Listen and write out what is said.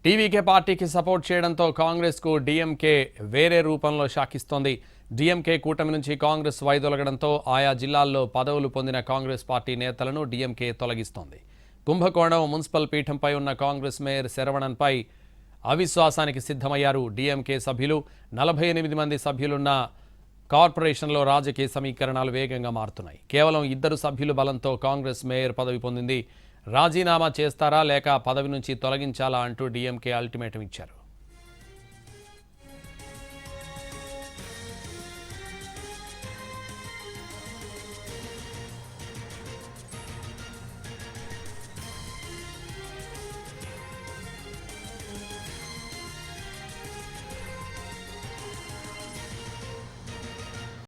TVK పార్టీకి support చేయడంతో కాంగ్రెస్కు డీఎంకే వేరే రూపంలో శాఖిస్తోంది. డీఎంకే కూటమి నుంచి కాంగ్రెస్ వైదొలగడంతో ఆయా జిల్లాల్లో పదవులు పొందిన కాంగ్రెస్ పార్టీ నేతలను డీఎంకే తొలగిస్తోంది. కుంభకోణం మున్సిపల్ పీఠంపై ఉన్న కాంగ్రెస్ మేయర్ శరవణన్పై అవిశ్వాసానికి సిద్ధమయ్యారు డీఎంకే సభ్యులు. 48 మంది సభ్యులున్న కార్పొరేషన్లో రాజకీయ సమీకరణాలు వేగంగా మారుతున్నాయి. కేవలం 2 సభ్యుల బలంతో కాంగ్రెస్ మేయర్ పదవి పొందింది. రాజీనామా చేస్తారా లేక పదవి నుంచి తొలగించాలా అంటూ డీఎంకే అల్టిమేటం ఇచ్చారు.